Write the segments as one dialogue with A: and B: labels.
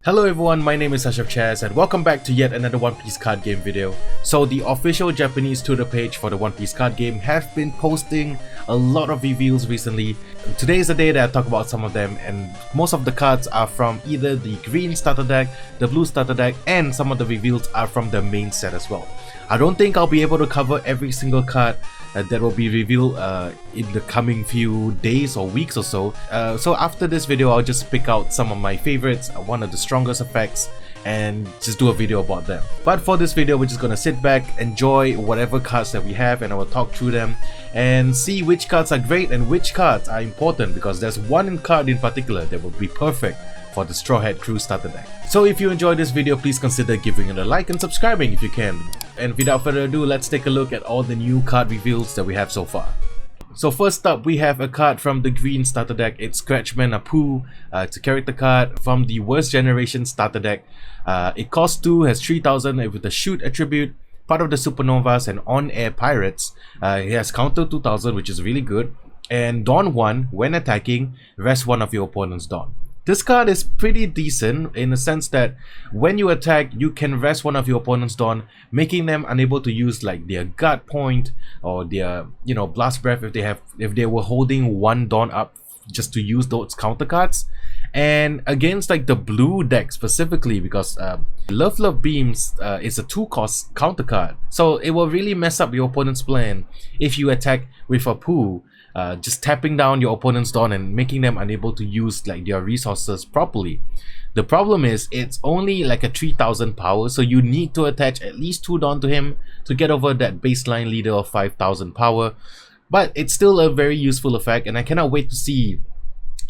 A: Hello everyone, my name is Asyrafchazz and welcome back to yet another One Piece card game video. So the official Japanese Twitter page for the One Piece card game have been posting a lot of reviews recently. Today is the day that I talk about some of them, and most of the cards are from either the green starter deck, the blue starter deck, and some of the reveals are from the main set as well. I don't think I'll be able to cover every single card that will be revealed in the coming few days or weeks or so. So after this video, I'll just pick out some of my favorites, one of the strongest effects, and just do a video about them. But for this video, we're just gonna sit back, enjoy whatever cards that we have, and I will talk through them and see which cards are great and which cards are important, because there's one card in particular that will be perfect for the Straw Hat Crew starter deck. So if you enjoyed this video, please consider giving it a like and subscribing if you can. And without further ado, let's take a look at all the new card reveals that we have so far. So first up, we have a card from the green starter deck. It's Scratchman Apu. It's a character card from the Worst Generation starter deck. It costs 2, has 3000 with the Shoot attribute, part of the Supernovas and On-Air Pirates. It has counter 2000, which is really good. And Dawn 1, when attacking, rest one of your opponent's Dawn. This card is pretty decent in the sense that when you attack, you can rest one of your opponent's Dawn, making them unable to use like their guard point or their blast breath if they were holding one Dawn up just to use those counter cards. And against like the blue deck specifically, because Love Beams is a 2-cost counter card, so it will really mess up your opponent's plan if you attack with a Poo. Just tapping down your opponent's Dawn and making them unable to use like their resources properly. The problem is it's only like a 3000 power, so you need to attach at least 2 Dawn to him to get over that baseline leader of 5000 power. But it's still a very useful effect, and I cannot wait to see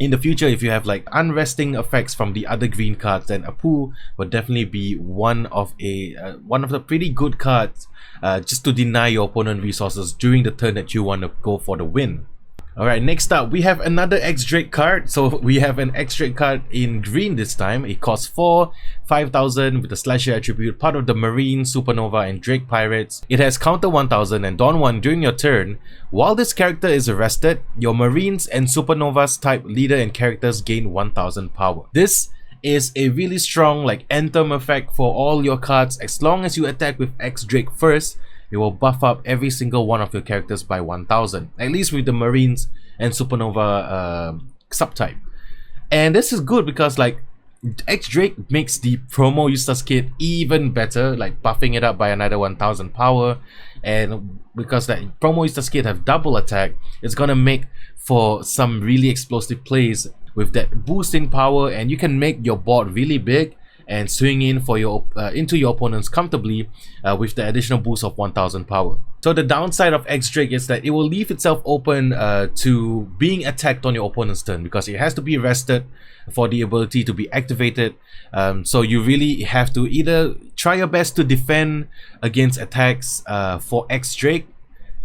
A: in the future if you have like unresting effects from the other green cards. Then Apu would definitely be one of the pretty good cards just to deny your opponent resources during the turn that you want to go for the win. Alright, next up we have another X-Drake card. So we have an X-Drake card in green this time. It costs 4, 5000 with the Slasher attribute, part of the Marine, Supernova and Drake Pirates. It has counter 1000 and Dawn 1 during your turn. While this character is arrested, your Marines and Supernovas type leader and characters gain 1000 power. This is a really strong like anthem effect for all your cards. As long as you attack with X-Drake first, it will buff up every single one of your characters by 1000, at least with the Marines and Supernova subtype. And this is good because like X-Drake makes the promo Eustace kit even better, like buffing it up by another 1000 power. And because that promo Eustace kit have double attack, it's gonna make for some really explosive plays with that boost in power, and you can make your board really big and swing in for your into your opponents comfortably with the additional boost of 1000 power. So the downside of X-Drake is that it will leave itself open to being attacked on your opponent's turn, because it has to be rested for the ability to be activated. So you really have to either try your best to defend against attacks for X-Drake,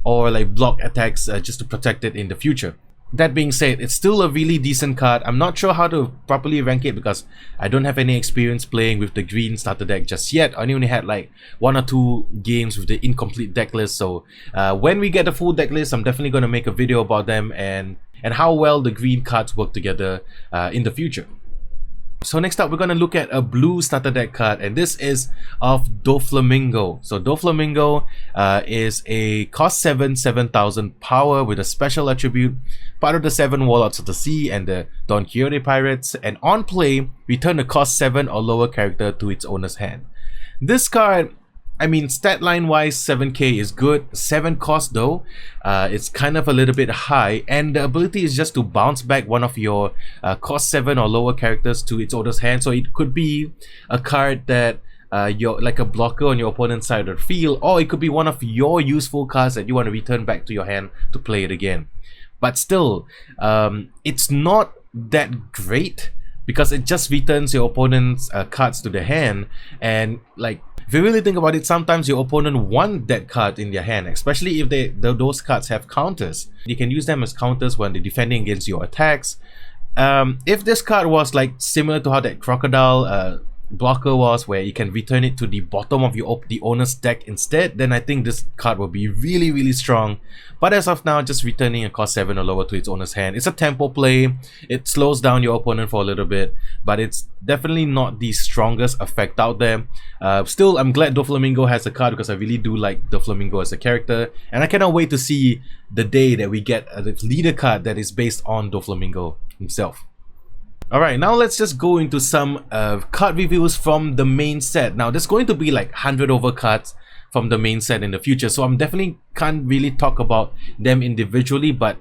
A: or like block attacks just to protect it in the future. That being said, it's still a really decent card. I'm not sure how to properly rank it because I don't have any experience playing with the green starter deck just yet. I only had like 1 or 2 games with the incomplete deck list. So when we get the full deck list, I'm definitely going to make a video about them and how well the green cards work together in the future. So next up, we're going to look at a blue starter deck card, and this is of Doflamingo. So Doflamingo is a cost 7, 7000 power with a special attribute, part of the 7 Warlords of the Sea and the Don Quixote Pirates, and on play, return a cost 7 or lower character to its owner's hand. This card, I mean, stat line wise, 7k is good. 7 cost though, it's kind of a little bit high, and the ability is just to bounce back one of your cost 7 or lower characters to its owner's hand. So it could be a card that you're like a blocker on your opponent's side of the field, or it could be one of your useful cards that you want to return back to your hand to play it again. But still, it's not that great because it just returns your opponent's cards to the hand. And like, if you really think about it, sometimes your opponent want that card in their hand, especially if those cards have counters. You can use them as counters when they're defending against your attacks. If this card was like similar to how that Crocodile blocker was, where you can return it to the bottom of the owner's deck instead, then I think this card will be really strong. But as of now, just returning a cost 7 or lower to its owner's hand, it's a tempo play. It slows down your opponent for a little bit, but it's definitely not the strongest effect out there. Still, I'm glad Doflamingo has a card because I really do like Doflamingo as a character, and I cannot wait to see the day that we get a leader card that is based on Doflamingo himself. Alright, now let's just go into some card reviews from the main set. Now there's going to be like 100 over cards from the main set in the future, so I'm definitely can't really talk about them individually, but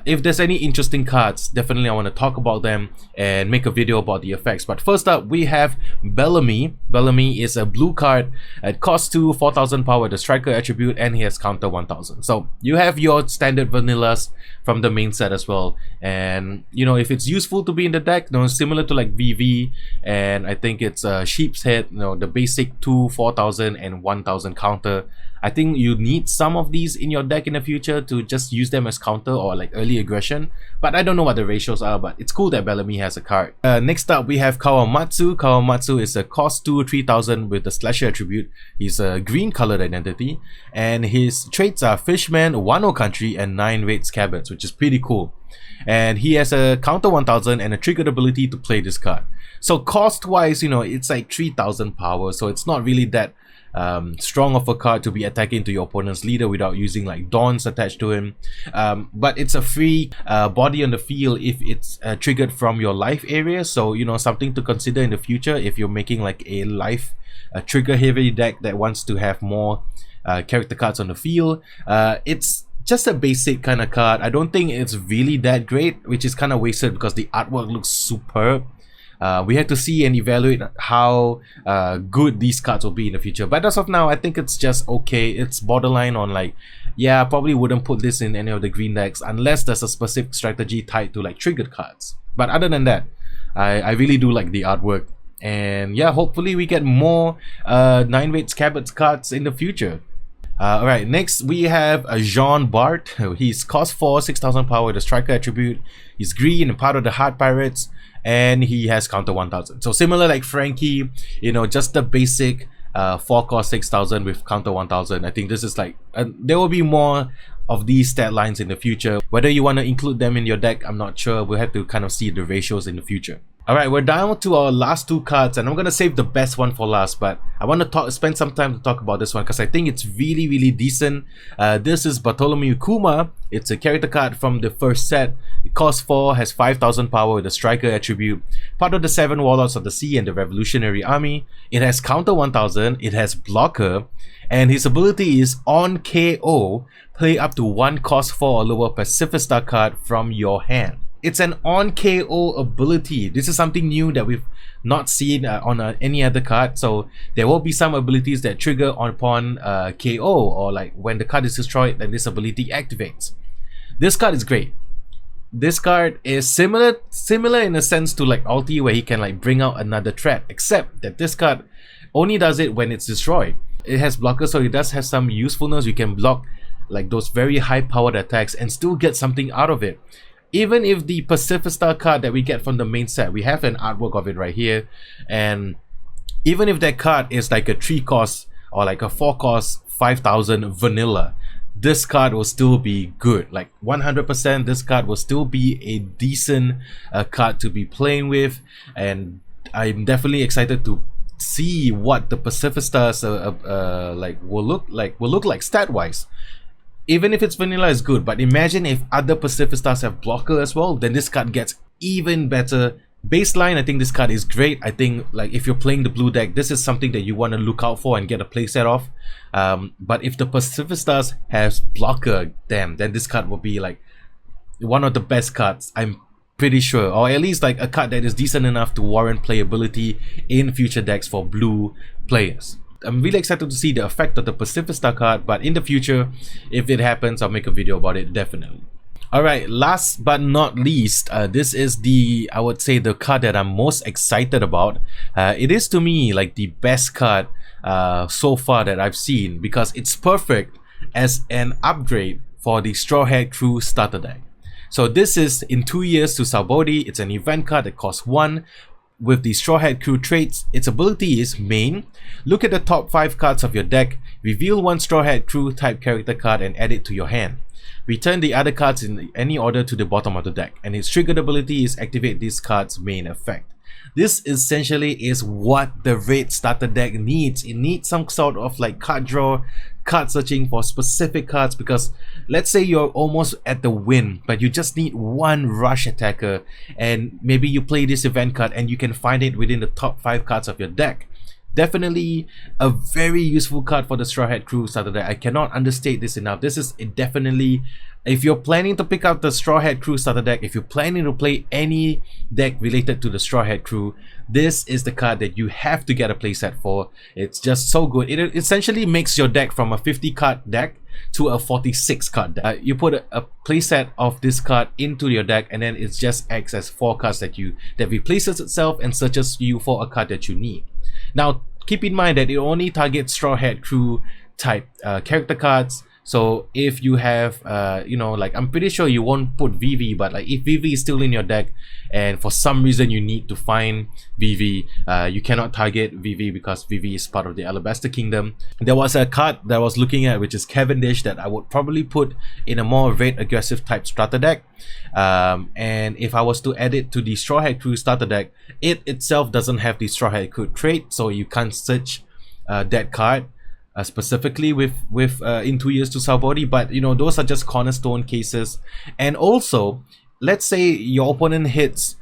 A: if there's any interesting cards, definitely I want to talk about them and make a video about the effects. But first up, we have Bellamy. Bellamy is a blue card. It costs 2, 4000 power, the striker attribute, and he has counter 1000. So you have your standard vanillas from the main set as well. And you know, if it's useful to be in the deck, you know, similar to like VV, and I think it's Sheep's Head, you know, the basic 2, 4000 and 1000 counter. I think you need some of these in your deck in the future to just use them as counter or like early aggression, but I don't know what the ratios are, but it's cool that Bellamy has a card. Next up, we have Kawamatsu. Kawamatsu is a cost 2, 3000 with the slasher attribute. He's a green colored identity, and his traits are Fishman, Wano Country, and 9 Raid Scabbards, which is pretty cool. And he has a counter 1000 and a triggered ability to play this card. So cost wise, you know, it's like 3000 power, so it's not really that strong of a card to be attacking to your opponent's leader without using like Dawns attached to him, but it's a free body on the field if it's triggered from your life area, so you know, something to consider in the future if you're making like a life trigger heavy deck that wants to have more character cards on the field. It's just a basic kind of card. I don't think it's really that great, which is kind of wasted because the artwork looks superb. We have to see and evaluate how good these cards will be in the future, but as of now, I think it's just okay. It's borderline on like, yeah, I probably wouldn't put this in any of the green decks unless there's a specific strategy tied to like triggered cards. But other than that, I really do like the artwork, and yeah, hopefully we get more 9 Raid Scabbards cards in the future. Alright, next we have Jean Bart. He's cost 4, 6000 power, the striker attribute. He's green and part of the Heart Pirates, and he has counter 1000. So similar like Frankie, you know, just the basic 4 cost 6000 with counter 1000. I think this is like there will be more of these stat lines in the future. Whether you want to include them in your deck, I'm not sure. We'll have to kind of see the ratios in the future. Alright, we're down to our last 2 cards, and I'm gonna save the best one for last, but I want to spend some time to talk about this one because I think it's really decent. This is Bartolomeukuma. It's a character card from the first set. It costs 4, has 5000 power with the striker attribute, part of the 7 Warlords of the Sea and the Revolutionary Army. It has counter 1000, it has blocker, and his ability is on KO, play up to 1 cost 4 or lower Pacifista card from your hand. It's an on KO ability. This is something new that we've not seen on any other card. So there will be some abilities that trigger upon KO, or like when the card is destroyed, then this ability activates. This card is great. This card is similar in a sense to like Ulti, where he can like bring out another threat, except that this card only does it when it's destroyed. It has blocker, so it does have some usefulness. You can block like those very high powered attacks and still get something out of it. Even if the Pacifista card that we get from the main set, we have an artwork of it right here, and even if that card is like a 3 cost or like a 4 cost 5000 vanilla, this card will still be good. Like 100%, this card will still be a decent card to be playing with, and I'm definitely excited to see what the Pacifistas will look like stat wise. Even if it's vanilla is good, but imagine if other Pacifistas have blocker as well, then this card gets even better. Baseline, I think this card is great. I think like if you're playing the blue deck, this is something that you want to look out for and get a playset of. But if the Pacifistas has blocker, damn, then this card will be like one of the best cards, I'm pretty sure, or at least like a card that is decent enough to warrant playability in future decks for blue players. I'm really excited to see the effect of the Pacifista card, but in the future, if it happens, I'll make a video about it definitely. Alright, last but not least, this is I would say the card that I'm most excited about. It is to me like the best card so far that I've seen, because it's perfect as an upgrade for the Straw Hat Crew starter deck. So this is in 2 years to Sourbody. It's an event card that costs 1. With the Straw Hat Crew traits, its ability is main. Look at the top 5 cards of your deck, reveal 1 Straw Hat Crew type character card and add it to your hand. Return the other cards in any order to the bottom of the deck, and its triggered ability is activate this card's main effect. This essentially is what the raid starter deck needs. It needs some sort of like card draw, card searching for specific cards, because let's say you're almost at the win but you just need one rush attacker, and maybe you play this event card and you can find it within the top 5 cards of your deck. Definitely a very useful card for the Straw Hat Crew starter deck. I cannot understate this enough. This is definitely, if you're planning to pick up the Straw Hat Crew starter deck, if you're planning to play any deck related to the Straw Hat Crew, this is the card that you have to get a playset for. It's just so good. It essentially makes your deck from a 50 card deck to a 46 card deck. You put a playset of this card into your deck, and then it just acts as 4 cards that replaces itself and searches you for a card that you need. Now keep in mind that it only targets Straw Hat Crew type character cards. So if you have you know, like, I'm pretty sure you won't put VV, but like if VV is still in your deck and for some reason you need to find VV, you cannot target VV because VV is part of the Alabaster Kingdom. There was a card that I was looking at, which is Cavendish, that I would probably put in a more raid aggressive type starter deck. And if I was to add it to the Straw Hat Crew starter deck, it itself doesn't have the Straw Hat Crew trait, so you can't search that card specifically with in 2 years to Sourbody. But you know, those are just cornerstone cases. And also, let's say your opponent hits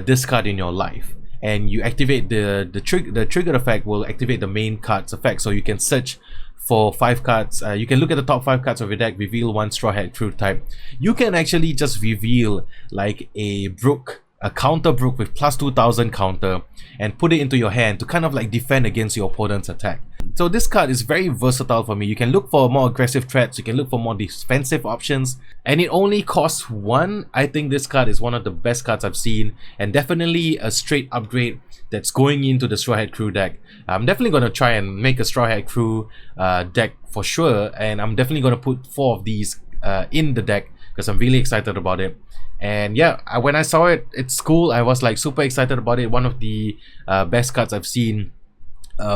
A: this card in your life and you activate the trigger effect will activate the main card's effect, so you can search for 5 cards. You can look at the top 5 cards of your deck, reveal one Straw Hat Crew type. You can actually just reveal like a Brook, a counter Brook with plus 2000 counter, and put it into your hand to kind of like defend against your opponent's attack. So this card is very versatile for me. You can look for more aggressive threats, you can look for more defensive options, and it only costs 1. I think this card is one of the best cards I've seen, and definitely a straight upgrade that's going into the Straw Hat Crew deck. I'm definitely going to try and make a Straw Hat Crew deck for sure, and I'm definitely going to put 4 of these in the deck because I'm really excited about it. And yeah, when I saw it, it's cool. I was like super excited about it. One of the best cards I've seen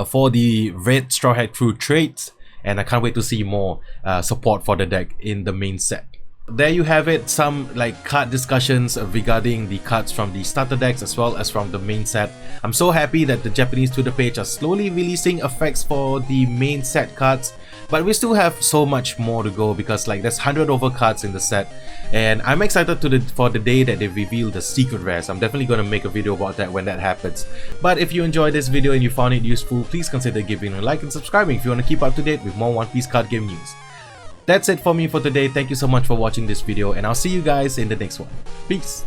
A: for the red Straw Hat Crew traits, and I can't wait to see more support for the deck in the main set. There you have it, some like card discussions regarding the cards from the starter decks as well as from the main set. I'm so happy that the Japanese Twitter page are slowly releasing effects for the main set cards, but we still have so much more to go because like there's 100 over cards in the set, and I'm excited for the day that they reveal the secret rares. I'm definitely going to make a video about that when that happens. But if you enjoyed this video and you found it useful, please consider giving a like and subscribing if you want to keep up to date with more One Piece card game news. That's it for me for today. Thank you so much for watching this video, and I'll see you guys in the next one. Peace!